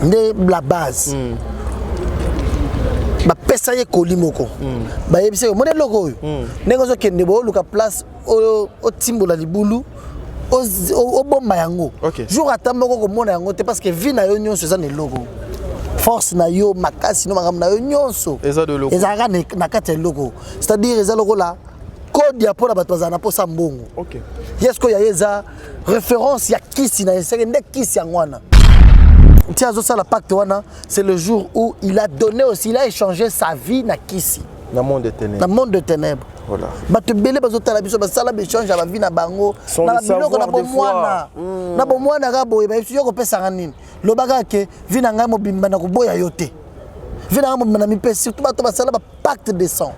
la base. Ba pesa ye kolimoko. Ba yebise yo modèle logo yo. Nengo zo kende bo luka place o timbola libulu o bomba yango. Jour atamoko ko mona yango te parce que vie na yo nyonso za ne logo. Force na yo makasi no makam na yo nyonso. Eza de logo. Eza na kati logo. C'est-à-dire eza logo là code ya pona bato za na posa mbongo. OK. Yesko ya yeza référence ya kisi na yesenge nde kisi yangwana. C'est le jour où il a donné aussi, il a échangé sa vie na kisi. Dans le monde des ténèbres. Dans le monde des ténèbres. Voilà. Batu belé bazota la biso basala échange la vie na bango. Na biloko na bomwana. Na bomwana ga boye ba yo ko pesa nini. Lobaka ke vie na nga mobimba na ko boya yote. Vie na nga mobimba na mi pesa surtout bato basala ba pacte de sang.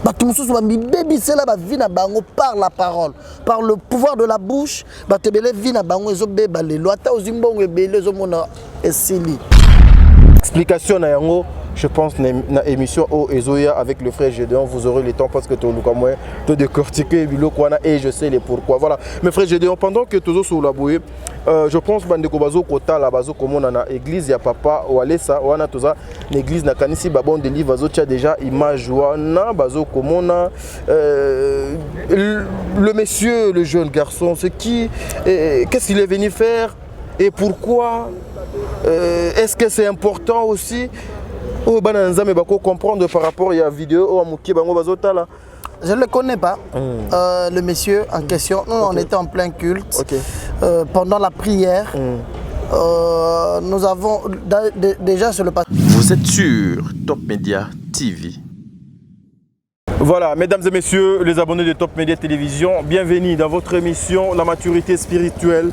Bato mususu ba mi bebisela ba vie na bango par la parole, par le pouvoir de la bouche. Bato belé vie na bango ezo beba lelo ata ozimbongo ebele ezo mona esili. Explication na yango. Je pense que dans l'émission Ezoya avec le frère Gédéon, vous aurez le temps parce que tu as décortiqué et je sais les pourquoi. Voilà. Mais frère Gédéon, pendant que tu es sur la bouée, je pense que tu kota la bazo comme on a église ya papa ou alesa wana toza l'église na kanisi babon de livre bazo tia déjà image wana bazo comme on a le monsieur, le jeune garçon, ce qui qu'est-ce qu'il est venu faire et pourquoi est-ce que c'est important aussi? Oh, comprendre par rapport à la vidéo. Je ne le connais pas, le monsieur en question. Nous, on était en plein culte. Pendant la prière, nous avons déjà sur le passé. Vous êtes sur Top Media TV. Voilà, mesdames et messieurs, les abonnés de Top Media Télévision, bienvenue dans votre émission La maturité spirituelle.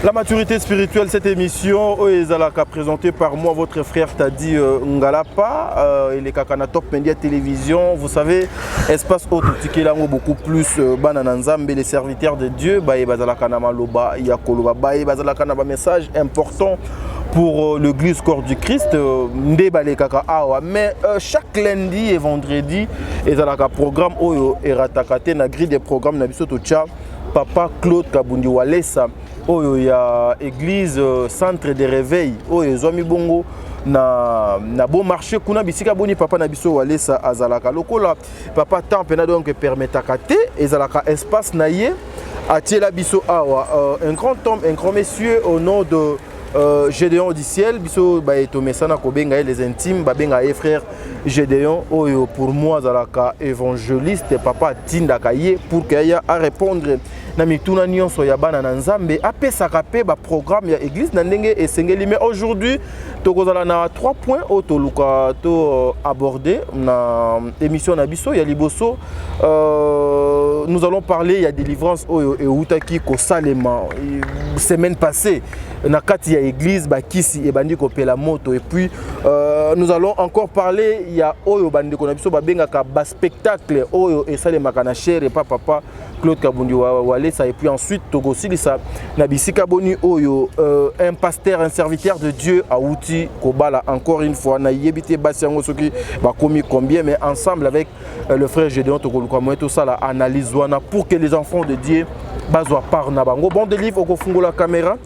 La maturité spirituelle, cette émission est présentée par moi, votre frère Tadi Ngalapa, et les Kakana Top Media Télévision. Vous savez, espace autre qui est beaucoup plus banananzambe, les serviteurs de Dieu, message important pour l'église corps du Christ. Mais chaque lundi et vendredi, il y a un programme et une grille de programmes. Papa Claude Kabundi Walesa. Il y a église centre de réveil Zomi Bongo na bon marché kuna bisika boni papa na biso Walesa azalaka lokola papa tempe na donc permetaka te ezalaka espace na ye atiela biso awa un grand homme, un grand monsieur au nom de Gédéon du ciel biso ba etomesana ko benga les intimes ba benga frère Gédéon oyo pour moi zalaka évangéliste papa tindaka ye pour qu'il y a à répondre na mituna nyonso ya bana na nzambe apesaka pe ba programme ya église na ndenge esengeli. Mais aujourd'hui tokozala na 3 points auto luka to aborder na émission na biso ya liboso. Nous allons parler ya délivrance oyo e utaki ko salema semaine passée na kati ya église ba kisi e bandi ko pela moto. Et puis nous allons encore parler ya oyo bandi ko na biso ba bengaka ba spectacle oyo e salema kana chere papa Claude Kabundi Walesa. Et puis ensuite Togo Silisa Nabisika Boni Oyo, un pasteur, un serviteur de Dieu à Outi Kobala. Encore une fois, na yebite Basiango Soki Bakomi combien, mais ensemble avec le frère Gédéon Togo Lukamoy, tout ça la analyse wana pour que les enfants de Dieu bazwa par nabango. Bon de livre au fungo la caméra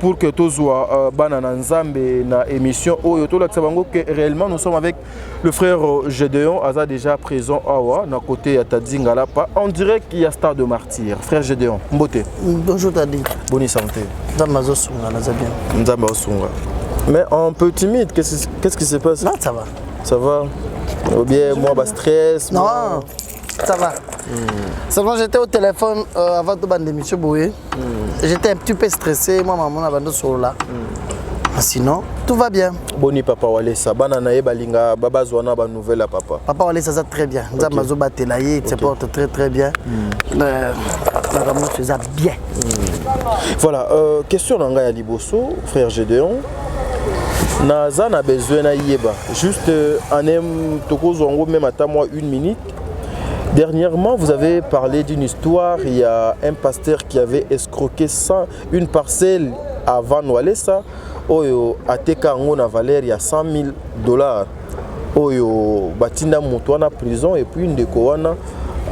pour que tout soit banana nzambe na émission Oyo to la tsabango que réellement nous sommes avec le frère Gédéon Aza déjà présent awa na côté ya Tadi Ngalapa. On dirait qu'il y a stade de martyr. Frère Gédéon, mbote. Bonjour Tadi. Bonne santé. Nzambe osunga naza bien. Nzambe osunga. Mais un peu timide, qu'est-ce qui se passe? Non, ça va. Ça va. Ou bien moi bas stress. Non. Moi... Ça va. Seulement j'étais au téléphone avant de bande M. Boué. J'étais un petit peu stressé, moi maman a vendu sur là. Sinon, tout va bien. Boni papa Walesa, banana e balinga baba zwana ba nouvelle à papa. Papa Walesa ça très bien. Nous avons batelaye, il se porte très très bien. La maman faisait bien. Voilà, question nanga ya liboso, frère Gédéon. Naza na besoin na yeba. Juste anem toko zongo même à moi 1 minute. Dernièrement, vous avez parlé d'une histoire. Il y a un pasteur qui avait escroqué une parcelle à Van Walesa. Oyo ateka ngo na valeur ya $100,000. Oyo batinda moto na prison et puis ndeko wana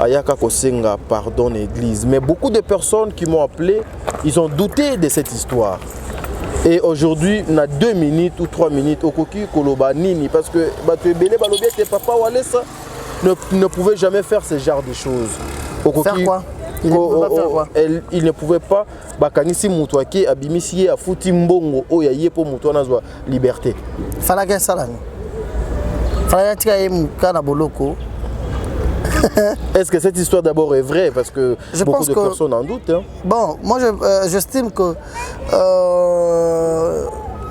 ayaka kosenga pardon l'église. Mais beaucoup de personnes qui m'ont appelé, ils ont douté de cette histoire. Et aujourd'hui, on a 2 minutes ou 3 minutes au Koki Koloba Nini parce que Papa Walesa ne pouvait jamais faire ce genre de choses. Faire quoi? Il ne pouvait pas faire quoi? Il ne pouvait pas bakanisi mutuaki abimisi a futi mbongo oya yepo mutu nazwa liberté. Fallait que ça là. Fallait que kana boloko. Est-ce que cette histoire d'abord est vraie? Parce que beaucoup de personnes en doutent. Hein. Bon, moi j'estime que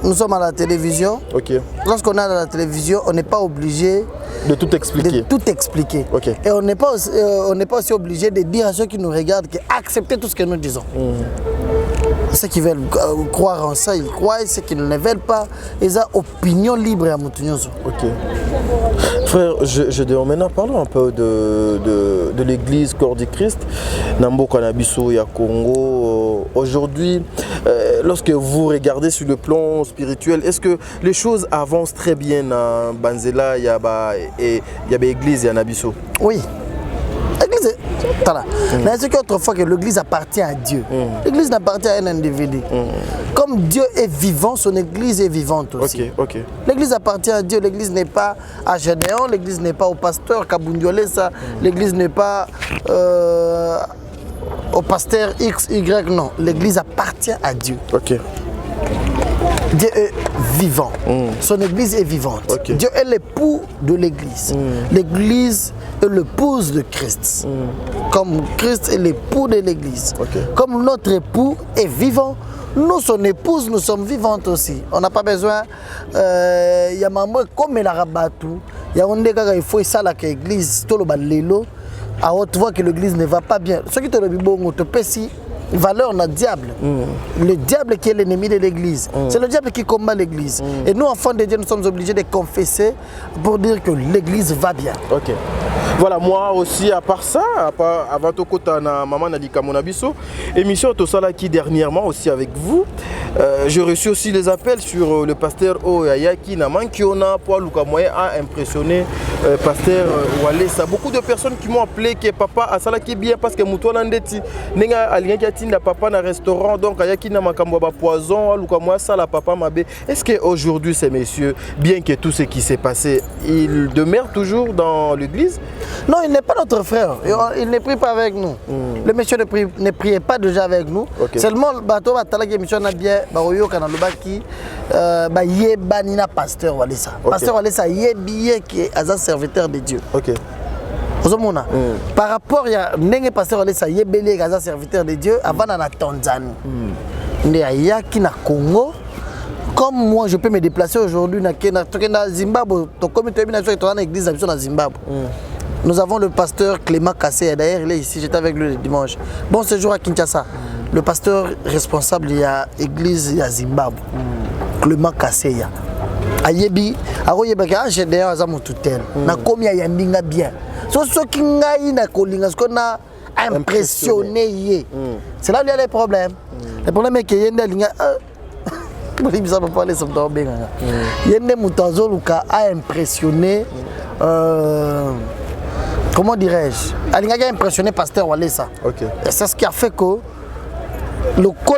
nous sommes à la télévision. Okay. Lorsqu'on est à la télévision, on n'est pas obligé de tout expliquer. Okay. Et on n'est pas aussi obligé de dire à ceux qui nous regardent d'accepter tout ce que nous disons. Ceux qui veulent croire en ça, ils croient. Ceux qui ne veulent pas, ils ont opinion libre à Moutounyoso. Ok. Frère, je dis maintenant, parlons un peu de l'église Corps du Christ, Nambo Kanabiso, ya Congo. Aujourd'hui, lorsque vous regardez sur le plan spirituel, est-ce que les choses avancent très bien à Banzela, il y a l'église, il y a Nabiso? Oui. L'église, mais c'est qu'autrefois que l'église appartient à Dieu. L'église n'appartient à un individu. Comme Dieu est vivant, son église est vivante aussi. Okay. L'église appartient à Dieu. L'église n'est pas à Gédéon, l'église n'est pas au pasteur Kabundiolesa, l'église n'est pas au pasteur X, Y, non. L'église appartient à Dieu. Okay. Dieu est vivant. Son église est vivante. Okay. Dieu est l'époux de l'église. L'église est l'épouse de Christ. Comme Christ est l'époux de l'église. Okay. Comme notre époux est vivant, nous, son épouse, nous sommes vivantes aussi. On n'a pas besoin. Il y a maman comme il a rabattu. Il y a un il faut ça l'église, tout le balelo. À haute voix que l'église ne va pas bien. Ce qui te le bon, te pécie. Valeur on a diable. Le diable qui est l'ennemi de l'église. C'est le diable qui combat l'église. Et nous, enfants de Dieu, nous sommes obligés de confesser pour dire que l'église va bien. Ok. Voilà, moi aussi, à part ça, avant tout, maman Nadika Monabiso, émission Tosala qui dernièrement aussi avec vous, j'ai reçu aussi des appels sur le pasteur Oyayaki Naman qui a impressionné pasteur Walesa. Beaucoup de personnes qui m'ont appelé que papa Asala qui est bien parce que Moutouana Ndeti Nenga Alien Katinda papa dans restaurant donc Ayaki na makambo ba poison aluka moi ça la papa Mabé. Est-ce que aujourd'hui ces messieurs, bien que tout ce qui s'est passé, ils demeurent toujours dans l'église? Non, il n'est pas notre frère. Il ne prie pas avec nous. Le monsieur ne priait pas déjà avec nous. Okay. Seulement, bateau batala qui mission na bien baroyo kana lobaki ba yebani na pasteur Walesa. Okay. Pasteur Walesa yebiye qui est un serviteur de Dieu. OK. Par rapport à Nenge pasteur Walesa yebele un serviteur de Dieu avant na Tanzanie. Ndé qui na Congo. Comme moi, je peux me déplacer aujourd'hui dans Zimbabwe. Comme tu es dans l'église de Zimbabwe. Nous avons le pasteur Clément Kassé. D'ailleurs, il est ici. J'étais avec lui le dimanche. Bon séjour à Kinshasa. Le pasteur responsable de l'église de Zimbabwe. Clément Kassé. Ayebi, aroyebaka Gédéon azamututel. Na komi ayambinga bien. So qui ngai na kolinga ce qu'on a impressionné. C'est là où il y a les problèmes. Le problème est que yenda linga Yende Moutazo Luka a impressionné, comment dirais-je, a impressionné pasteur Walesa. Okay. C'est ce qui a fait que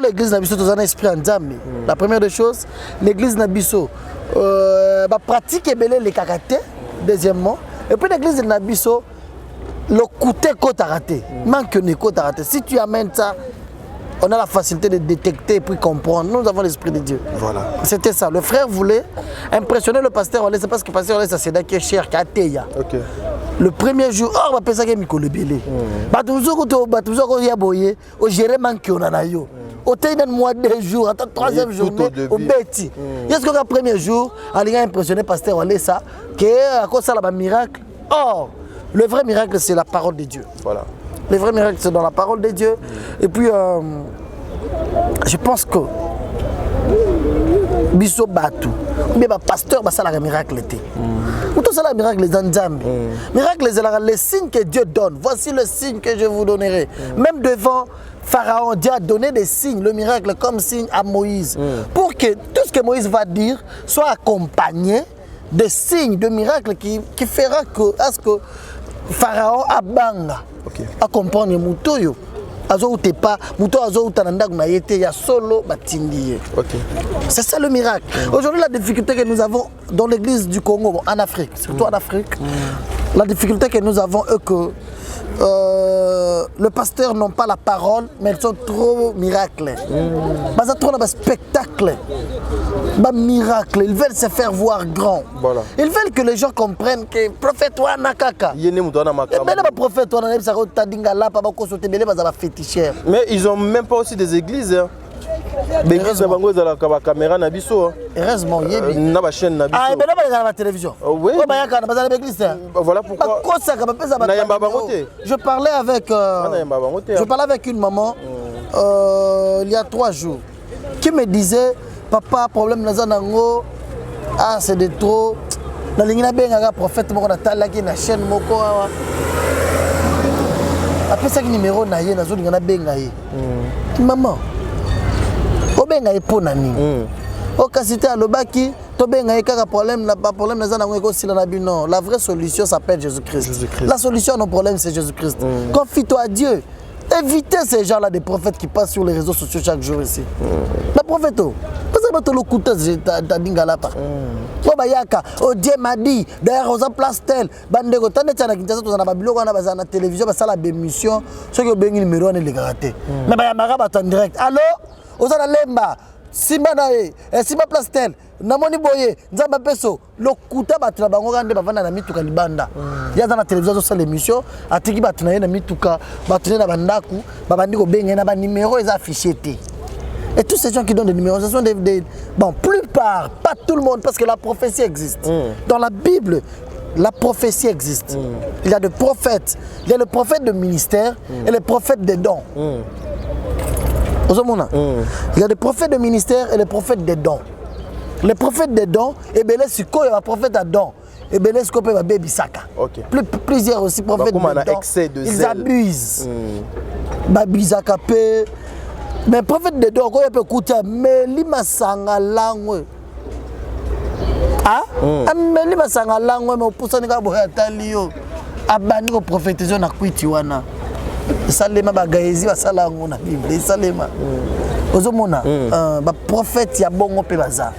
l'église Nabiso a un esprit en Zambie. La première des choses, l'église Nabiso pratique les caractères, deuxièmement, et puis l'église Nabiso, le côté côte à rater, manque de côte à rater. Si tu amènes ça, on a la facilité de détecter et puis comprendre. Nous avons l'esprit de Dieu. Voilà. C'était ça. Le frère voulait impressionner le pasteur Walesa parce que le pasteur Walesa c'est qui est cher, qui a Teya. Okay. Le premier jour, on va penser qu'il y a Mikolo Belé. Au gérer manque on a yo. Au terme mois 2 jours, attends troisième journée, au Betty. Est-ce que le premier jour, il a impressionné le pasteur Walesa que à cause de ça miracle. Or, le vrai miracle c'est la parole de Dieu. Voilà. Le vrai miracle, c'est dans la parole de Dieu. Et puis, je pense que Bisso Batou, mais le pasteur, ça a un miracle. Tout ça, le miracle, les Nzambi. Miracle, c'est les signes que Dieu donne. Voici le signe que je vous donnerai. Même devant Pharaon, Dieu a donné des signes, le miracle comme signe à Moïse. Pour que tout ce que Moïse va dire soit accompagné de signes, de miracles qui fera à ce que Pharaon a banga. Okay. À comprendre Moutoyo. azo ou pas muto azo ou tananda na yete ya solo batindi. OK. C'est ça le miracle. Aujourd'hui la difficulté que nous avons dans l'église du Congo en Afrique, surtout en Afrique. La difficulté que nous avons est que le pasteur n'ont pas la parole, mais ils sont trop miracles. Ils sont trop dans spectacle. Miracle. Ils veulent se faire voir grand. Voilà. Ils veulent que les gens comprennent que prophète Wana Kaka. Mais ils n'ont même pas aussi des églises. Hein. L'église de Bango, la caméra na biso. Heureusement, il y a une chaîne na biso. Ah, mais là, il y a la télévision. Oui. Voilà pourquoi. Je parlais avec une maman il y a 3 jours qui me disait, papa, problème nazanango, ah c'est de trop. Na lingina benga prophète moko na tala ki na chaîne moko. Après ça numéro na ye nazo lingana benga ye. Maman. Obenga epona nini okasité alobaki tobenga kaka problème na pas problème na zana ngeko sila na bino. La vraie solution s'appelle Jésus-Christ. La solution à nos problèmes c'est Jésus-Christ. Confie-toi à Dieu. Évitez ces gens-là des prophètes qui passent sur les réseaux sociaux chaque jour ici. La prophète Dieu m'a dit d'ailleurs aux place tel bandeko tande tana kintaza tozana ba biloko na bazana télévision basala bémission ceux qui bengi numéro ne les raté. Mais ba yamaka ba en direct. Allô Ozana lemba simba na ye simba plastel namoni boye nzamba peso lokuta batuna bango kande bavanda na mituka libanda yaza na télévision zo sala émission atiki batuna ye na mituka batuna na bandaku babandi ko benga na ba numéro les affichés. Et tous ces gens qui donnent des numéros, ce sont bon, plupart, pas tout le monde, parce que la prophétie existe. Dans la Bible, la prophétie existe. Il y a des prophètes. Il y a le prophète de ministère et le prophète des dons. Il y a des prophètes de ministère et les prophètes des dons. Les prophètes des dons, et bien là, il y a un prophète à dons. Et bien là, il y a un baby saka. Plusieurs aussi prophètes de dons. Ils abusent. Baby saka peut. Mais prophète de dons, quand il peut écouter, mais il m'a sanga langue. Ah? Mais il m'a sanga langue, mais pour ça, il y a un talio. Abani ko prophétiser na kwitiwana. Salema bagaezi wa salango na Bible. Salema. Ozomona ba prophète ya bongo pe baza.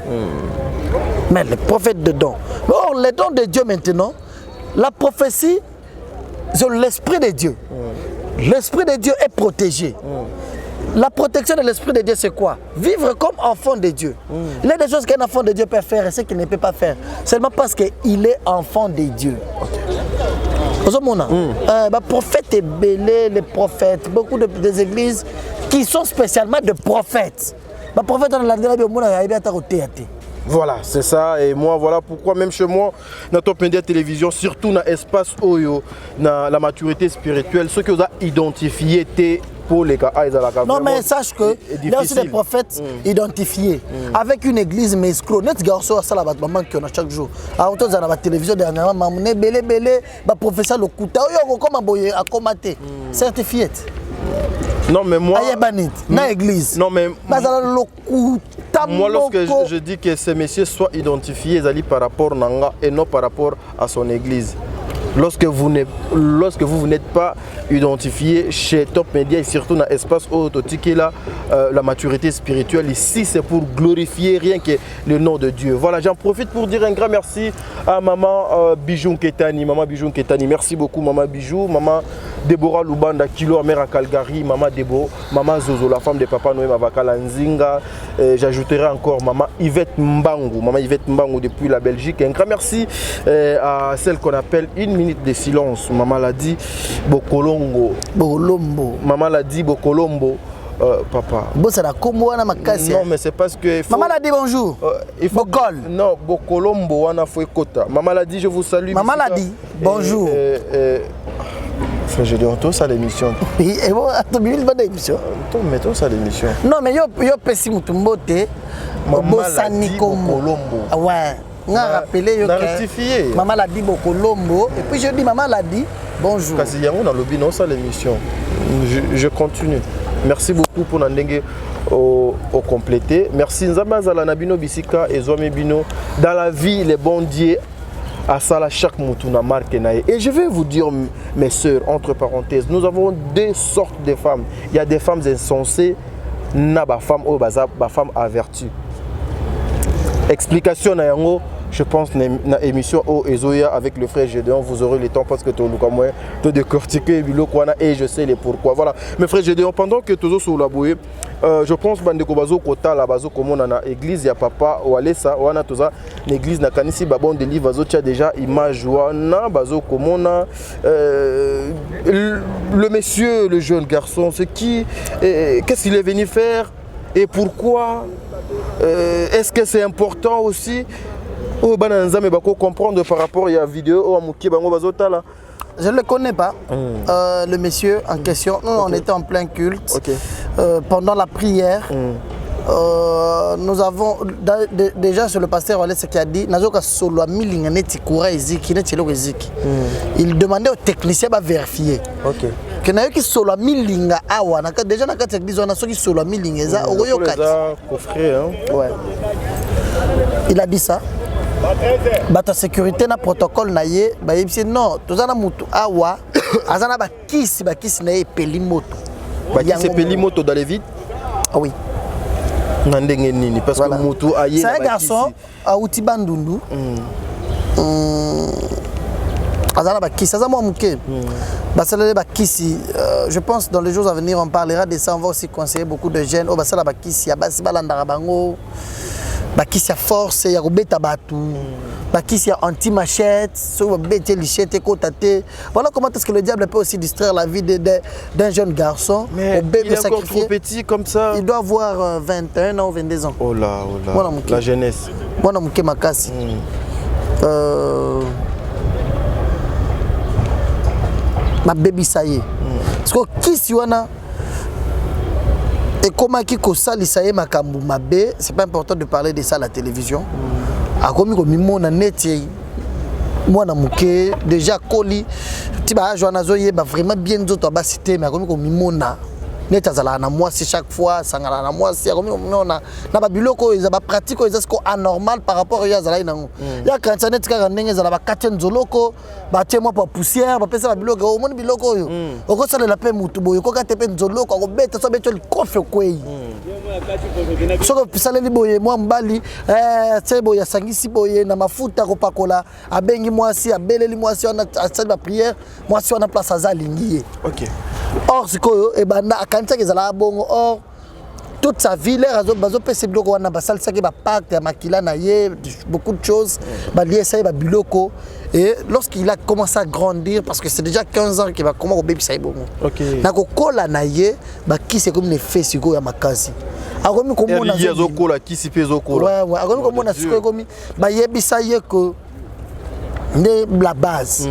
Mais les prophètes de dons. Or les dons de Dieu maintenant, la prophétie, c'est l'esprit de Dieu. L'esprit de Dieu est protégé. La protection de l'esprit de Dieu, c'est quoi? Vivre comme enfant de Dieu. Il y a des choses qu'un enfant de Dieu peut faire et ce qu'il ne peut pas faire. Seulement parce qu'il est enfant de Dieu. Prophète et belé, les prophètes, beaucoup des églises qui sont spécialement de prophètes. Voilà, c'est ça. Et moi, voilà pourquoi même chez moi, dans Top Media Télévision, surtout dans l'espace Oyo, dans la maturité spirituelle, ce que vous avez identifié, pour les cas. Non, mais sache qu'il y a aussi des prophètes identifiés avec une église mesclo. Net garçon, ça la maman qui on a chaque jour. À autour de la télévision dernièrement, maman belé belé, ba professeur le kuta, comme boye à commenter. Certifié. Non, mais moi. Na église. Non, mais. Moi, lorsque je dis que ces messieurs soient identifiés, ils par rapport à Nanga et non par rapport à son église. Lorsque vous n'êtes pas identifié chez Top Media et surtout dans l'espace autotique là, la maturité spirituelle ici c'est pour glorifier rien que le nom de Dieu. Voilà, j'en profite pour dire un grand merci à maman Bijou Ketani. Maman Bijou Ketani, merci beaucoup maman Bijou, maman Deborah Lubanda Kilo, mère à Calgary, maman Debo, maman Zozo, la femme de Papa Noé Mavakala Nzinga. J'ajouterai encore maman Yvette Mbangu depuis la Belgique. Un grand merci à celle qu'on appelle une minute de silence. Maman l'a dit Bokolongo. Maman l'a dit Bokolombo. Papa. Non, mais c'est parce que. Maman l'a dit bonjour. Il faut Bokol. Non, Bokolombo, on a fait Kota. Maman l'a dit je vous salue. Maman l'a dit bonjour. Enfin, je dis on tourne ça l'émission. Oui, et bon, attends, il va l'émission. Mettons ça l'émission. Non, mais yo pessi mutumbote. Maman l'a dit Bokolombo. Ouais. On a rappelé que maman l'a dit Bokolombo et puis je dis maman l'a dit bonjour. Parce qu'il y a dans le binon ça l'émission. Je continue. Merci beaucoup pour n'endengue au complété. Merci Nzamba Zala Nabino Bisika et Zouame Bino. Dans la vie, les bons dieux à ça là chaque moutouna marque naïe. Et je vais vous dire mes sœurs entre parenthèses, nous avons deux sortes de femmes. Il y a des femmes insensées, na ba femme ou ba femme avertie. Explication na yango. Je pense que dans l'émission Ezoya avec le frère Gédéon, vous aurez le temps parce que tu as décortiqué et je sais les pourquoi. Voilà. Mais frère Gédéon, pendant que tu es sur la bouée, je pense que Bazo Kota, la Bazo Komona, na église, il y a papa, ou Alessa, ou Ana Toza, l'église, na Kanisi, Babon de livre, Bazo, tu as déjà image, Wana, Bazo Komona, le monsieur, le jeune garçon, c'est qui, qu'est-ce qu'il est venu faire et pourquoi, est-ce que c'est important aussi? Oh, comprendre par rapport à la vidéo. Je ne le connais pas, le monsieur en question. Nous, on était en plein culte. Pendant la prière, nous avons déjà sur le pasteur Wallace qui a dit il demandait aux techniciens de vérifier. Que na yoki solo milinga awa déjà na kati église on a soki solo milinga eza oyo kati. Ouais. Il a dit ça. Bata sécurité na protocole na ye ba yebisi non tozana mutu awa azana ba kisi na ye peli moto. Ba kisi peli moto dans les vides. Ah oui. Na ndenge nini parce que mutu aye na ba kisi. C'est un garçon à outi bandundu. Azana ba kisi azama muke. Basala ba kisi je pense dans les jours à venir on parlera de ça, on va aussi conseiller beaucoup de jeunes au basala ba kisi ya basi balanda bango. Bakisi ya force ya kobeta batu bakisi ya anti-machette so bete lichette kotate. Voilà comment est-ce que le diable peut aussi distraire la vie d'un jeune garçon. Mais il est encore trop petit comme ça. Il doit avoir 21 ans ou 22 ans. Oh là, la jeunesse. Mwana muke makasi. Ma baby ça y est. Parce que kisi wana et comment qui kosalisa ye makambu mabe, c'est pas important de parler de ça à la télévision. A komi ko mimona neti mwana muke déjà koli tiba joana zoye ba vraiment bien d'autres ba cité mais a komi ko mimona neti azala na moi chaque fois sangala na moi si a komi ko mimona na ba biloko ils ba pratique ils est anormal par rapport à azala nango. Ya kanza neti ka ndenge zala ba katen zoloko ba temo pa poussière ba pesa ba biloko o moni biloko yo. Oko sala la pe mutu boyo ko ka tepe nzoloko ko beta so beto kofe kwei. Soko pisale liboye mwa mbali sebo ya sangisi boye na mafuta ko pakola abengi mwasi abeleli mwasi on a salle ba prière mwasi on a place azalingiye. OK. Or sikoyo e banda akanisa kezala bongo or toute sa vie les bazo pese biloko wana basal saki ba pacte ya makila na ye beaucoup de choses ba lié ça ba biloko. Et lorsqu'il a commencé à grandir, parce que c'est déjà 15 ans qu'il va commencer au baby saïbo. OK. Na ko kola na ye ba qui c'est comme les faits siko ya makasi. A komi ko mona zo kola qui si pezo kola. Ouais, a komi ko mona siko komi ba yebisa ye ko ne la base.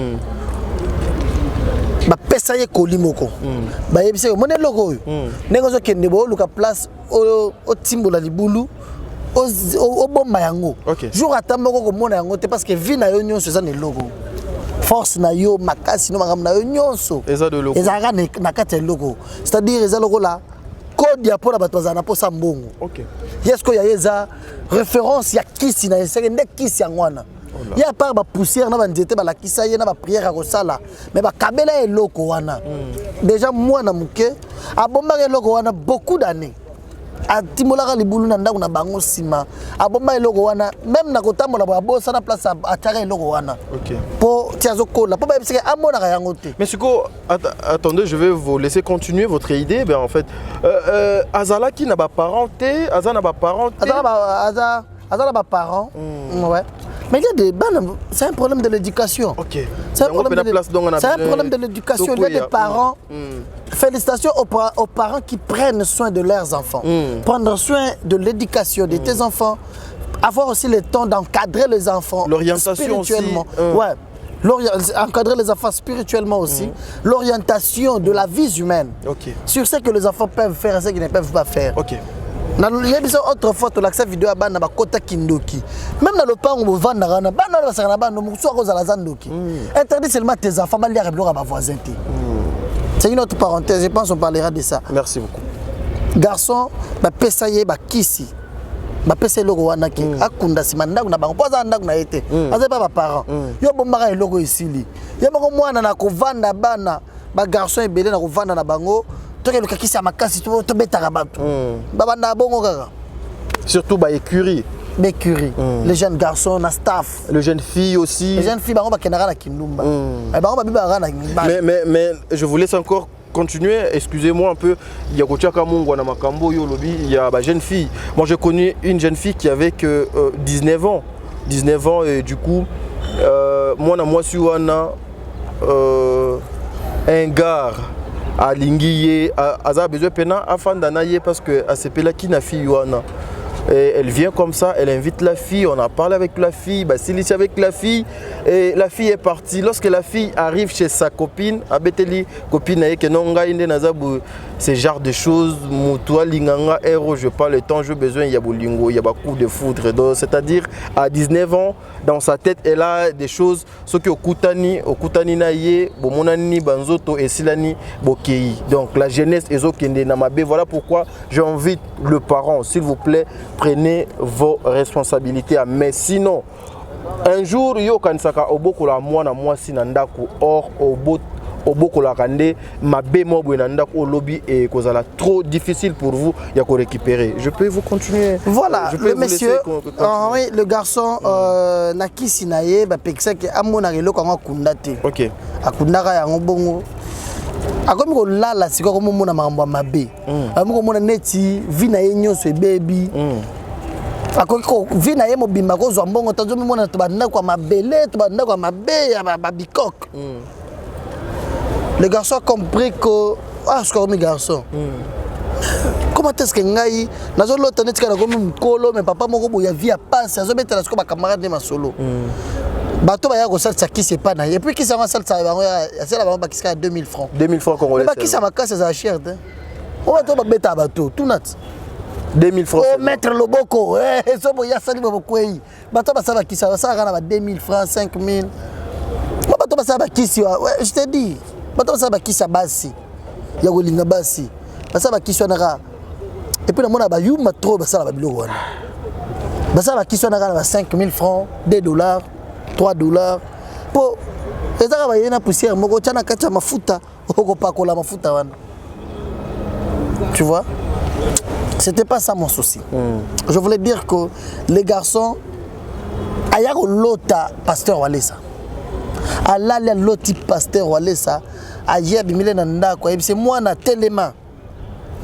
Ba pesa ye kolimoko. Ba yebisa ko mona loko yo. Nengo zo kende bo luka place o timbola libulu. Au bon mayango. Jour à temps moko komona yango te parce que vie na yo nyonso ça ne logo. Force na yo makasi no magam na yo nyonso. Eza de logo. Eza na kati logo. C'est-à-dire eza logo là code ya pona bato bazana po sa mbongo. OK. Yesko ya yeza référence ya kisi na yeseke nde kisi yangwana. Ya part ba poussière na ba nzete ba la kisa ye na ba prière ko sala mais ba kabela eloko wana. Déjà moi na muke abomba eloko wana beaucoup d'années. A timolaka libulu na ndako na bango sima abomba eloko wana même na kotambola ba bosa na place ataka eloko wana. OK. Po tiazo kola po ba biseke amona ka yango te. Mais siko attendez, je vais vous laisser continuer votre idée. Ben en fait azala qui n'a pas parenté, azana ba parenté. Azala ba parents. Ouais. Mais il y a des c'est un problème de l'éducation. OK. C'est un problème de l'éducation. Il y a des parents. Félicitations aux parents qui prennent soin de leurs enfants. Prendre soin de l'éducation de tes enfants. Avoir aussi le temps d'encadrer les enfants spirituellement. Ouais. Encadrer les enfants spirituellement aussi. L'orientation de la vie humaine. OK. Sur ce que les enfants peuvent faire et ce qu'ils ne peuvent pas faire. OK. Il y a autrefois tu l'accès vidéo à bana ba kota kindoki. Même dans le pan on vend na bana ba sakana bana muso ko za zandoki. Interdit seulement tes enfants ba lire biloko ba voisin te. C'est une autre parenthèse, je pense on parlera de ça. Merci beaucoup. Garçon ba pesaye ba kisi bapesa eloko wana ke akunda sima ndako na bango po aza ndako na ye te aza pa baparent yo bombaka eloko esili ye moko mwana na kovanda bana bagarçon ebele na kovanda na bango toke elokakisi ya makasi tobetaka bato babanda bongo kaka surtout écurie. L'écurie, les jeunes garçons, la staff. Les jeunes filles aussi. Les jeunes filles, mais je vous laisse encore continuer. Excusez-moi un peu. Il y a il y a des jeunes filles. Moi, j'ai connu une jeune fille qui avait que 19 ans. 19 ans et du coup, moi, je suis un gars à Linguié, à besoin pena afin d'anayer parce que à ce là qui n'a fille et elle vient comme ça, elle invite la fille, on a parlé avec la fille, Basili avec la fille et la fille est partie. Lorsque la fille arrive chez sa copine, Abeteli copine que nonga inde nazabu ce genre de choses, mutua linganga héros, je pas le temps, j'ai besoin il y a bolingo, il y a beaucoup de foudre, c'est-à-dire à 19 ans dans sa tête elle a des choses ce que okutani naie bomonani banzoto et silani bokei. Donc la jeunesse ezokende na mabe, voilà pourquoi j'invite le parent s'il vous plaît prenez vos responsabilités. Mais sinon, un jour, yo kansaka oboko la mwana mwasi na ndako or oboko la kande mabe mobwe na ndako lobby et kozala trop difficile pour vous ya ko récupérer. Je peux vous continuer. Voilà, le monsieur, oui, le garçon na kisi na ye ba pekisa ke amona relo ko kundate. OK. Akundaka ya ngobongo. Akomi ko lala siko ko mona makambo mabe. Akomi ko mona neti vina ye nyonso baby. Akomi ko vina ye mobimba ko zwa mbongo tazomi mona to banda kwa mabele, to banda kwa mabe ya babikok. Le garçon a compris que ah je suis garçon. Comment est-ce que ngai nazo lota neti kana ko mukolo mais papa moko boya via passe azo betela siko ba camarade de masolo. Bato baya ko salsa qui c'est pas na et puis qui ça va salsa bango ya sala bango ba kiska 2000 francs 2000 francs congolais ba kisa makasa za cher hein on va to ba beta bato tout nat 2000 francs oh mettre loboko so boya sali boko yi bato ba sala kisa ça kana ba 2000 francs 5000 bato ba sala kisi je te dis bato ba sala kisa basi ya ko linga basi ba sala kisi na et puis na mona ba yuma trop ba sala ba biloko wana ba sala kisi na kana ba 5000 francs $2 $3 pour les arabes na poussière moko tana kacha mafuta oko pakola mafuta wana tu vois c'était pas ça mon souci je voulais dire que les garçons ayako lota pasteur Walesa alala loti pasteur Walesa aye bimile na ndako ebise mwana telema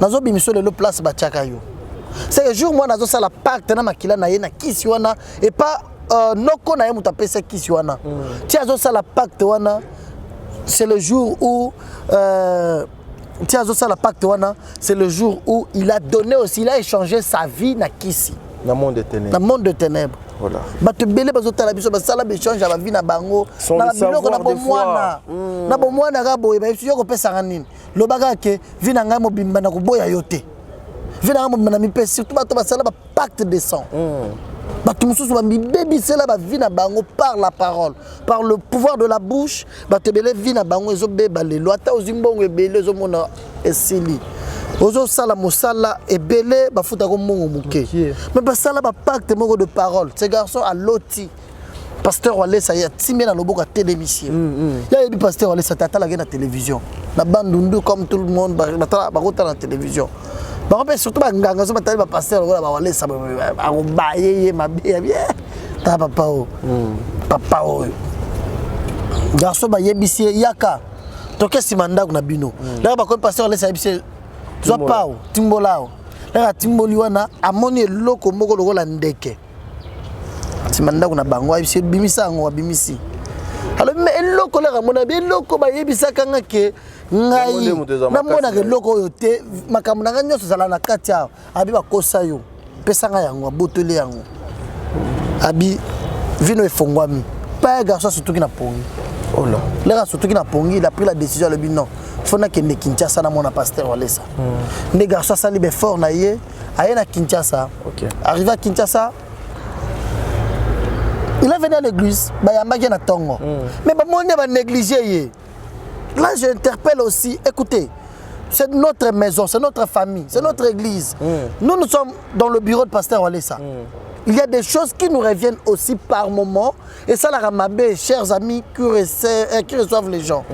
nazo bimiso le place ba tchaka yo c'est le jour moi nazo sala pacte na makila na ye na kisi wana et pas noko na ye muta pesa kisi wana ti azo sala pacte wana c'est le jour où ti azo sala pacte wana c'est le jour où il a donné aussi il a échangé sa vie na kisi na monde de ténèbres na monde de ténèbres voilà bato belé bazo tala biso basala échange ba vie na bango na biloko na bomwana ga boye ba yo ko pesa nini lobaka ke vie na ngai mobimba na ko boya yote vie na ngai mobimba na mipesi surtout bato basala ba pacte de sang bato mususu ba bibebi sela ba vie na bango par la parole par le pouvoir de la bouche bato belé vie na bango ezo beba lelo ata ozimbongo ebele ezo mona esili ozo sala mosala ebele bafuta ko mongo muke mais basala ba pacte moko de parole ce garçon a loti pasteur Walesa ya timé na loboko télé émission ya yebi pasteur Walesa tata la na télévision na bandundu comme tout le monde batala bakota na télévision ba ko surtout ba nganga so batali ba pasteur ba Walesa ba baye mabe bien ta papa o garçon ba yebisi yaka toke simanda na bino là ba ko pasteur Walesa yebisi zo pao timbolao là timboli wana amoni eloko moko lokola ndeke simanda kuna bango yebisi bimisa ngo bimisi alors mais eloko la mona be eloko ba yebisa kanga ke ngai na mona ke eloko yo te makambo na nyoso sala na kati ya abi bakosa yo pesa nga yango botole yango abi vino efongwami pas garçon surtout qui na pongi oh là les gars surtout qui na pongi il a pris la décision le non fona ke ne Kinshasa na mona pasteur Walesa les garçons ça libe fort na ye aye na Kinshasa OK arrivé à Kinshasa il est venu à l'église bayambaki na tongo mais ba moni ba négliger ye là j'interpelle aussi écoutez c'est notre maison, c'est notre famille, c'est notre église. Nous sommes dans le bureau de pasteur Walesa. Il y a des choses qui nous reviennent aussi par moment. Et ça, la ramabé, chers amis qui reçoivent les gens.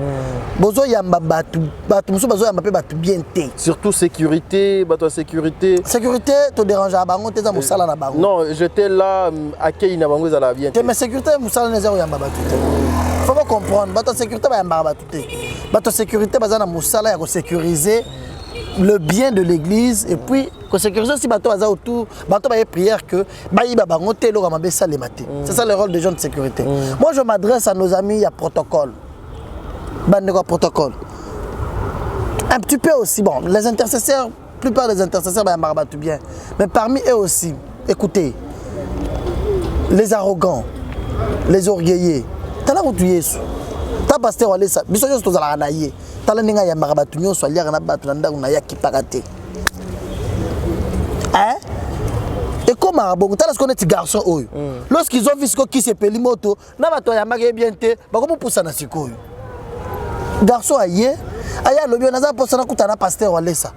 Surtout sécurité, sécurité. Sécurité, te dérange à bango, t'es à Moussala na bango. Non, j'étais là, à Kei na bango, ça la bien. Mais sécurité, Moussala na zéro yamba batute. Faut pas comprendre. Bato sécurité, ba yamba batute. Bato sécurité, bazana Moussala, yako sécuriser le bien de l'église et puis que sécuriser aussi bateau bazar autour bateau ba prière que baïba bango telo ramabé ça les maté. C'est ça le rôle des gens de sécurité. Moi je m'adresse à nos amis, il y a protocole. Bande quoi protocole. Un petit peu aussi bon, les intercesseurs, plupart des intercesseurs ba yamba tout bien. Mais parmi eux aussi, écoutez, les arrogants, les orgueillés. Tala ko tuyesu. Ta pasteur Walesa, biso juste to zala naïe. Tala ninga ya marabatu nyonso aliaka na batu na ndangu na ya kipakate. Hein? Et comme marabongo, tala ce qu'on est garçon oyo. Lorsqu'ils ont vu ce qui se peli moto, na bato ya mage bien te, ba ko poussa na sikoyo. Garçon aye, aya lobi na za posa na kutana pasteur Walesa.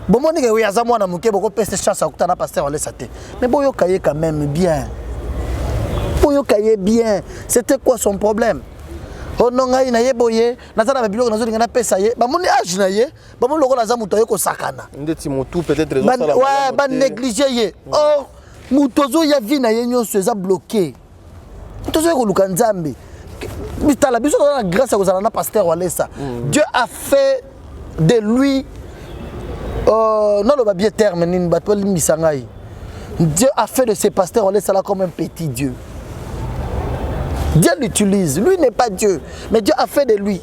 Bomoni ke ya za mwana muke boko peste chance à kutana pasteur Walesa te. Mais boyo kaye quand même bien. Boyo kaye bien. C'était quoi son problème? Oh non, il na yeboye, nazana babilo nazo lingana pesa ye, ba moni âge na ye, ba moni lokola za muto yeko sakana. Ndeti motu peut-être raison ça. Ouais, ba négliger ye. Oh, mutozo ya vie na ye nyonso eza bloqué. Mutozo yeko luka nzambe. Bitala biso na grâce à kozala na pasteur Walesa. Dieu a fait de lui non le bien terme nini bato lisangai. Dieu a fait de ce pasteur Walesa là comme un petit Dieu. Dieu l'utilise. Lui n'est pas Dieu, mais Dieu a fait de lui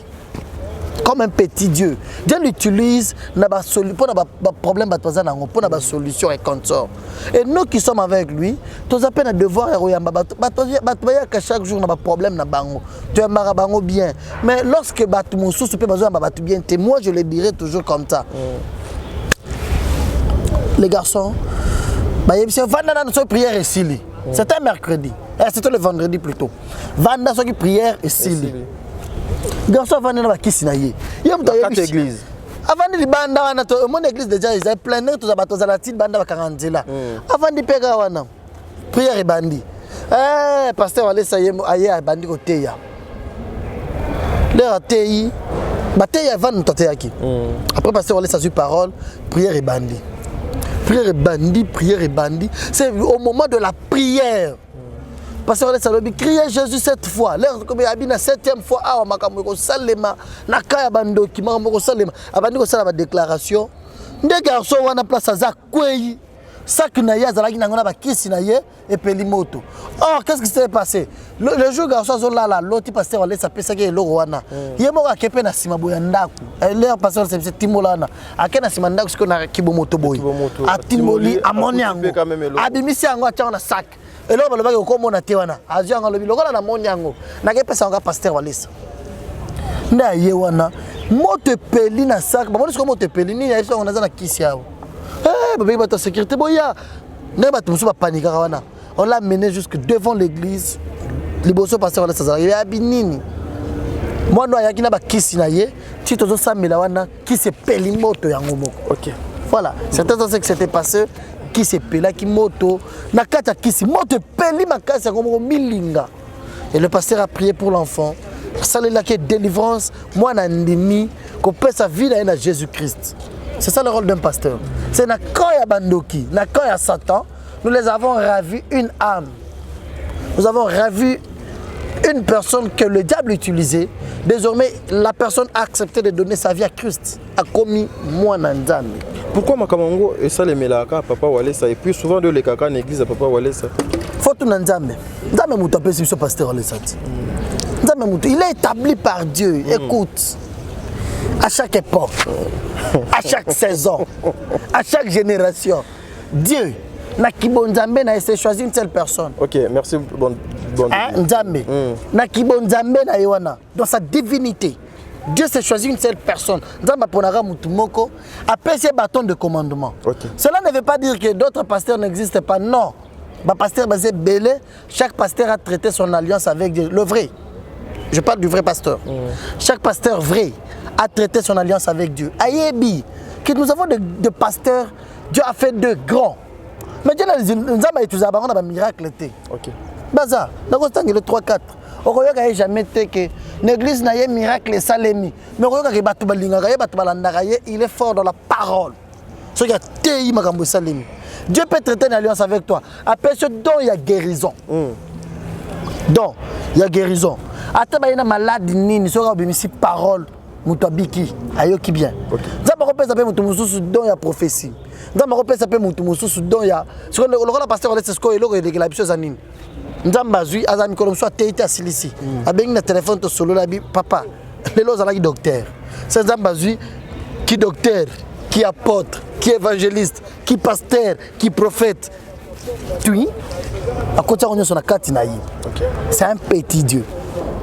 comme un petit Dieu. Dieu l'utilise pour nos problèmes, pour nos solutions et consort. Et nous qui sommes avec lui, nous avons un devoir à chaque jour nos problèmes tu es marabango bien. Mais lorsque bien, moi je le dirai toujours comme ça. Les garçons, prière ici. C'était un mercredi. C'était le vendredi plutôt. Vanda soki prière et sili. Garçon vanda na bakisi na ye. Yem to église. Avant de banda wana to mon église déjà ils avaient plein de bato za la tite banda bakanzela. Avant de pega wana. Prière et bandi. Pasteur Walesa yemo aye bandi ko teya. Leur teyi bateya vanda to teyaki. Après pasteur Walesa su parole, prière et bandi. Prière et bandit, c'est au moment de la prière. Parce que ça veut crier Jésus cette fois. L'air comme il y a la 7e fois, ah, on salema, na kaya bando qui m'a salema. Abandi ko sala déclaration. Des garçons on a place à Zakwei. Sac na ya zalaki na ngona ba kisi na ye et pelimoto. Or qu'est-ce qui s'est passé? Le jour garçon zo là l'autre pasteur allait s'appeler ça que loro wana. Yemo ka kepe na sima boya ndaku. L'air pasteur c'est timolana. Akena sima ndaku siko na kibomoto boy. Atimoli amoniango. Abimisi yango acha na sac. Et là ba lobaki ko mona te wana. Azianga lobi lokola na moniango. Na ke pesa nga pasteur Walesa. Nda ye wana. Moto peli na sac. Ba moni siko moto peli ni ya so na za na kisi yao. La sécurité, on l'a mené jusque devant l'église. Les bossos passaient à la il y a Binini. Moi, je suis allé qui se pèle moto. Ok. Voilà, c'est ce qui s'était passé. Qui se pèle, qui moto. Nakata qui se moto pèle ma casse milinga. Et le pasteur a prié pour l'enfant. Ça la délivrance. Moi, Nandimi, qu'on peut sa vie à Jésus-Christ. C'est ça le rôle d'un pasteur. C'est Nakoya Bandoki, Nakoya Satan. Nous les avons ravi une âme. Nous avons ravi une personne que le diable utilisait. Désormais, la personne a accepté de donner sa vie à Christ. A commis moi Nandami. Pourquoi Makamango et ça les melaka Papa Walesa et puis souvent de les kaka en église à Papa Walesa? Faut tout Nandami. Nandami moutapé c'est ce pasteur Walesa. Nandami moutou. Il est établi par Dieu. Écoute. À chaque époque, à chaque saison, à chaque génération, Dieu n'a essayé de choisir une seule personne. Ok, merci. Bon. Nzambe. N'a Nzambe na Yoana dans sa divinité. Dieu s'est choisi une seule personne. Nzambe ponara mutumoko après ces bâtons de commandement. Okay. Cela ne veut pas dire que d'autres pasteurs n'existent pas. Non. Pasteur basé Belé, chaque pasteur a traité son alliance avec Dieu. Le vrai. Je parle du vrai pasteur. Chaque pasteur vrai a traité son alliance avec Dieu. Ayebi, que nous avons de pasteurs, Dieu a fait de grands. Mais Dieu nous a utilisé un miracle. Ok. Baza, nous avons le 3-4. On ne jamais que l'église n'a pas miracle salemi. Mais il est fort dans la parole. Ce qui a téi makambo salemi. Dieu peut traiter une alliance avec toi. Après ce don, il y a guérison. Donc, il y a guérison. Attends, il y a une maladie, il y a une parole. Mutabiki, ayoki bien. Nzamba kopesa pe mutu mususu don ya prophétie. Nzamba kopesa pe mutu mususu don ya. Ce que le pasteur laisse ce qu'il a la biso zanine. Nzamba zui azami kolom soit teite asilisi. Abengi na téléphone to solo la bi papa. Lelo zala ki docteur. C'est Nzamba zui qui docteur, qui apôtre, qui évangéliste, qui pasteur, qui prophète. Tu à côté on est sur la carte naï. C'est un petit Dieu.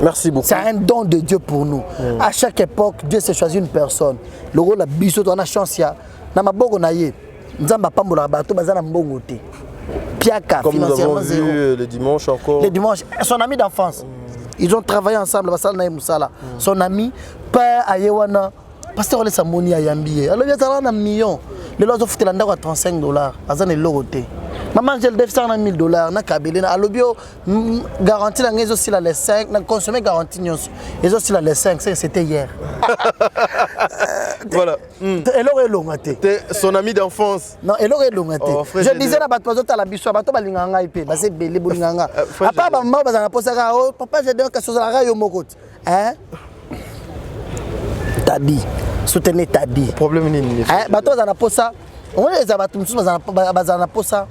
Merci beaucoup. C'est un don de Dieu pour nous. À chaque époque, Dieu s'est choisi une personne. Le rôle de Bissot, on a chance. Comme nous avons vu le dimanche encore. Le dimanche, son ami d'enfance. Ils ont travaillé ensemble. Son ami, père Ayewana, pasteur Ole Samoni Ayambiye. Alors il y a un million. Le lot of Telanda à $35. Azan est l'oroté. Maman, j'ai le déficit à $1000. Na kabelina. Alors bio garantie la aussi la les 5. Na consommé garantie nyos. Ils aussi la les 5. C'était hier. Voilà. Elle aurait longaté. Son ami d'enfance. Non, elle aurait longaté. Je disais na batwazo ta la biso bato balinganga ipé. Ba c'est belé bolinganga. Apa ba maman bazana posaka oh papa j'ai donné quelque chose à la yo mokot. Hein? Tabi. Soutenez Tabi. Problème ni. Bato bazana posa. On les abato musu bazana posa.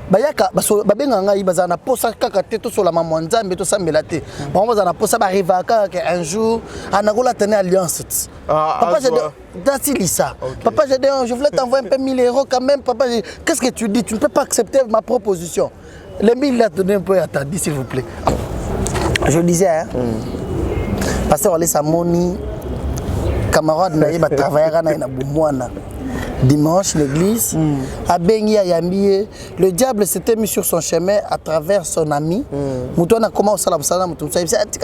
Bayaka babenga ngai bazana posa kaka teto sur la maman nzambe to sambela te. Ba bazana posa ba arriva kaka un jour anagola tenir alliance. Papa j'ai Dasilisa. Papa j'ai dit je voulais t'envoyer un peu 1000 € quand même papa qu'est-ce que tu dis tu ne peux pas accepter ma proposition. Les 1000 là donné un peu à Tabi s'il vous plaît. Je disais hein. Pasteur Ole Samoni camarade naïe ba travailler na Boumwana. Dimanche, l'église, à Bengi Ayambiye, le diable s'était mis sur son chemin à travers son ami. Mouton a commencé à la mouton. Il s'est dit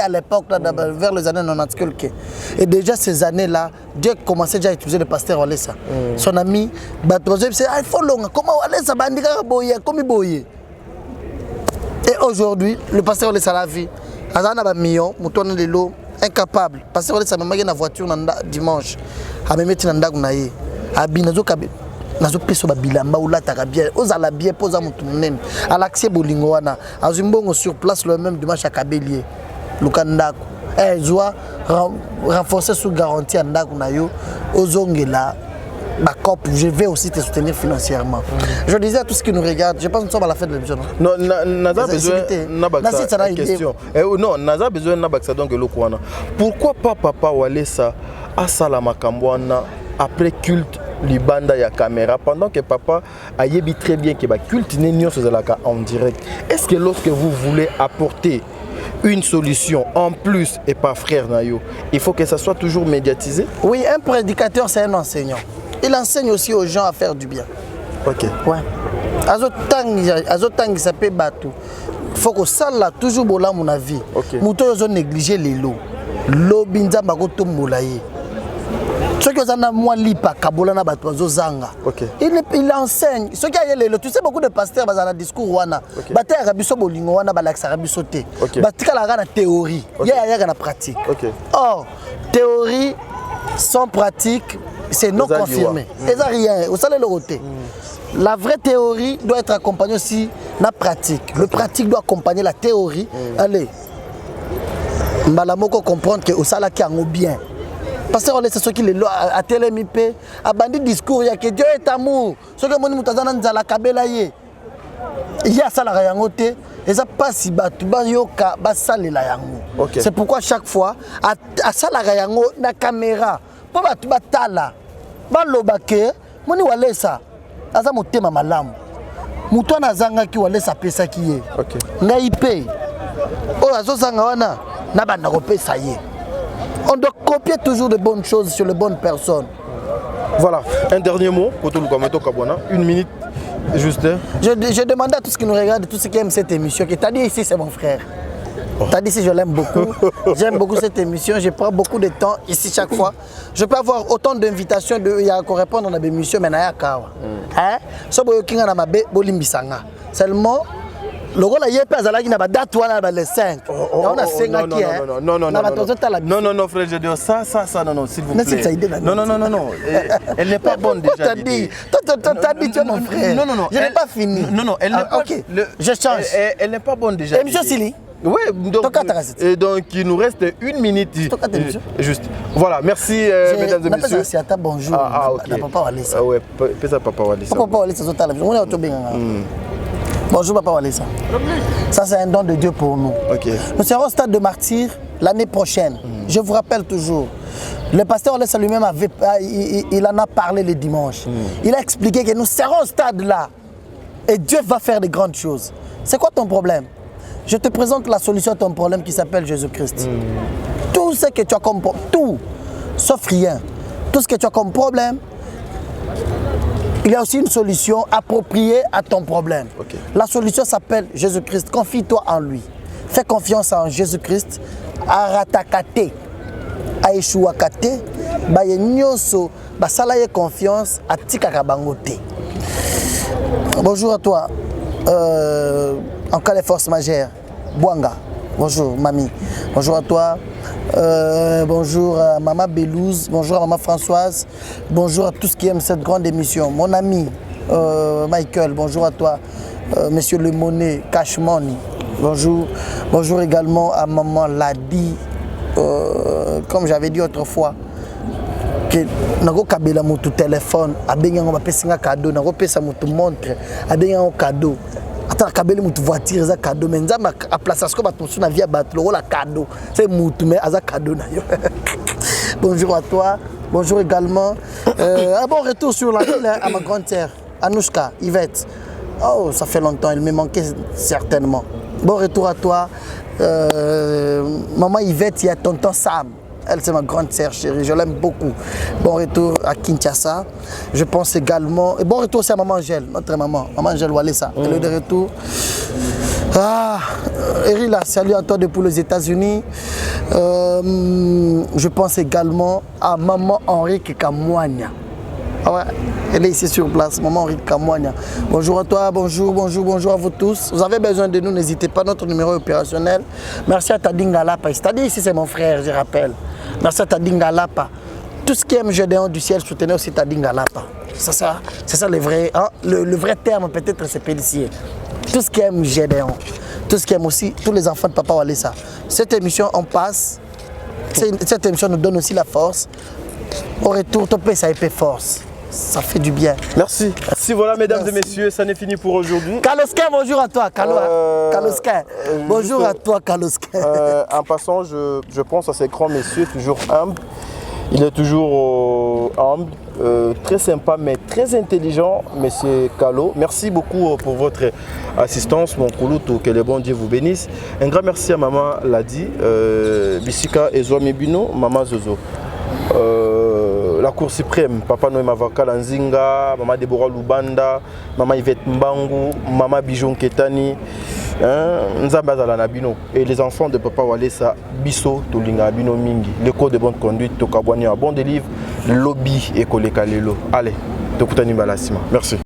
à l'époque, vers les années 90. Et déjà ces années-là, Dieu commençait déjà à utiliser le pasteur Olessa. Son ami, il s'est dit, il faut long, comment Olessa bandika boye, comme boye. Et aujourd'hui, le pasteur Olessa la vie, Azana ba million, mouton de l'eau. Incapable parce que ça me met dans la voiture dimanche a me mettre dans ndaku naye abi nazo peso ba bilamba ou la tarabia ozala bien posa mutu munene alaxie bolingo wana azumbongo sur place le même dimanche à Kabelier lukandako zoa renforcer sous garantie ndaku nayo ozongela. Je vais aussi te soutenir financièrement. Je disais à tous ceux qui nous regardent, je pense que nous sommes à la fin de l'émission. Non, Naza besoin de question. Non, Naza besoin de donc le Kouana. Pourquoi pas papa Walesa a salama kambwana après culte libanda ya caméra pendant que papa a yebi très bien que ba culte n'enio sozalaka en direct. Est-ce que lorsque vous voulez apporter une solution en plus et pas frère Nayo, il faut que ça soit toujours médiatisé? Oui, un prédicateur c'est un enseignant. Il enseigne aussi aux gens à faire du bien. Ok. Ouais. Azotangi ça peut battre. Faut que ça là toujours bola mon avis. Mouto yo négliger les lots. Lo binza makoto molaye. Ceux qui ont moins lipa kabola na bato zanga. Il enseigne. Ceux qui a les lots, tu sais beaucoup de pasteurs bazana discours wana. Bata rabiso bolingo wana balaksa rabiso te. Batika la na théorie. Ya na pratique. Or, théorie sans pratique c'est non confirmé. Rien. Vous savez le côté. La vraie théorie doit être accompagnée aussi de la pratique. Le pratique doit accompagner la théorie. Allez, Malamoko comprendre que au sala qui a bien. Parce que c'est ce qui est à télémip, à bandit discours, il y a que Dieu est amour. Ce que mon moutazana nzala kabela ye. Il y a ça la yangote. Et ça passe si batuba yoka basalela yango. C'est pourquoi chaque fois à ça la yango na caméra. Pas batala balobake moni walesa aza motema malamu mutu ana zanga ki walesa pesa ki ye ngai pe o azozanga wana na banda kopesa ye. On doit copier toujours de bonnes choses sur les bonnes personnes. Voilà, un dernier mot Koto Lukameto Kabwana, une minute juste. Je demande à tous ceux qui nous regardent, tous ceux qui aiment cette émission, que tu as dit ici c'est mon frère. T'as dit si je l'aime beaucoup. J'aime beaucoup cette émission. Je prends beaucoup de temps ici chaque fois. Je peux avoir autant d'invitations qu'on répondre dans l'émission, mais n'a kawa. Hein? So boyo kinga na mabe bolimbisanga. Seulement le rôle a yé pas azalaki na ba date wana ba le 5. On a 5 qui non frère, je dis ça non s'il vous plaît. Non. Elle n'est pas bonne déjà. T'as dit tu es mon frère. Non. Je n'ai pas fini. Non, elle n'est pas. OK. Je change. Elle n'est pas bonne déjà. Émission Sili. Oui, donc il nous reste 1 minute. Juste. Voilà, merci mesdames et messieurs. Bonjour. Papa Walesa. Ouais, pesa Papa Walesa. Papa Walesa bonjour Papa Walesa. Ça c'est un don de Dieu pour nous. Nous serons au stade de martyrs l'année prochaine. Je vous rappelle toujours. Le pasteur Walesa lui-même il en a parlé le dimanche. Il a expliqué que nous serons au stade là. Et Dieu va faire de grandes choses. C'est quoi ton problème? Je te présente la solution à ton problème qui s'appelle Jésus-Christ. Tout ce que tu as comme problème, tout, sauf rien. Tout ce que tu as comme problème, il y a aussi une solution appropriée à ton problème. La solution s'appelle Jésus-Christ. Confie-toi en lui. Fais confiance en Jésus-Christ. Aratakate, Aishuakate, Bayenyoso, Basalaye confiance, Atikakabangote. Bonjour à toi. En cas de force majeure, Bouanga, bonjour mamie, bonjour à toi, bonjour à maman Belouz, bonjour à maman Françoise, bonjour à tous qui aiment cette grande émission, mon ami Michael, bonjour à toi, monsieur Le Monet, Cash Money, bonjour également à maman Ladi, comme j'avais dit autrefois, que nago kabela mutu téléphone, abenga ba pesinga cadeau, nago pesa mutu montre, abenga un cadeau. Attends, kabeli mutu voiture za cadeau, mais nzama a place à ce que bato na via bato la cadeau. C'est mutu mais aza cadeau na yo. Bonjour à toi. Bonjour également. Un bon retour sur la ville à ma grande sœur Anouchka, Yvette. Oh, ça fait longtemps, elle me manquait certainement. Bon retour à toi. Maman Yvette, il y a tonton Sam. Elle, c'est ma grande sœur chérie, je l'aime beaucoup. Bon retour à Kinshasa. Je pense également... Et bon retour aussi à maman Angèle, notre maman. Maman Angèle Walesa. Elle est de retour. Erila, salut à toi depuis les États-Unis. Je pense également à maman Henrique Kamouania. Ouais, elle est ici sur place, maman Henrique Kamouania. Bonjour à toi, bonjour à vous tous. Vous avez besoin de nous, n'hésitez pas, notre numéro est opérationnel. Merci à Tadinga Lapa. C'est-à-dire ici, c'est mon frère, je rappelle. Merci à Tadinga Lapa. Tout ce qui aime Gédéon du ciel, soutenez aussi Tadinga Lapa. C'est ça le vrai, hein? Le vrai terme peut-être c'est policier. Tout ce qui aime Gédéon, tout ce qui aime aussi tous les enfants de Papa Walesa. Cette émission, on passe. Cette émission nous donne aussi la force. Au retour, ton pays, ça épée force. Ça fait du bien. Merci. Si voilà, mesdames et messieurs, ça n'est fini pour aujourd'hui. Kaloskin, bonjour à toi. Kaloskin. Bonjour à toi, Kaloskin. En passant, je pense à ces grands messieurs, toujours humbles. Il est toujours humble, très sympa, mais très intelligent, monsieur Kalo. Merci beaucoup pour votre assistance, mon Kouloutou, que le bon Dieu vous bénisse. Un grand merci à maman Ladi, Bissika Ezouame Bino, maman Zozo. La Cour suprême, Papa Noé Mavaka Lanzinga, Maman Deborah Lubanda, Maman Yvette Mbangu, Maman Bijon Ketani, Nzambazala Nabino. Et les enfants de Papa Walesa, Bisso, Tolinga Bino Mingi, le code de bonne conduite, Tokabwani, un bon délivre, lobby et Koleka Lelo. Allez, Tokutani Balasima. Merci.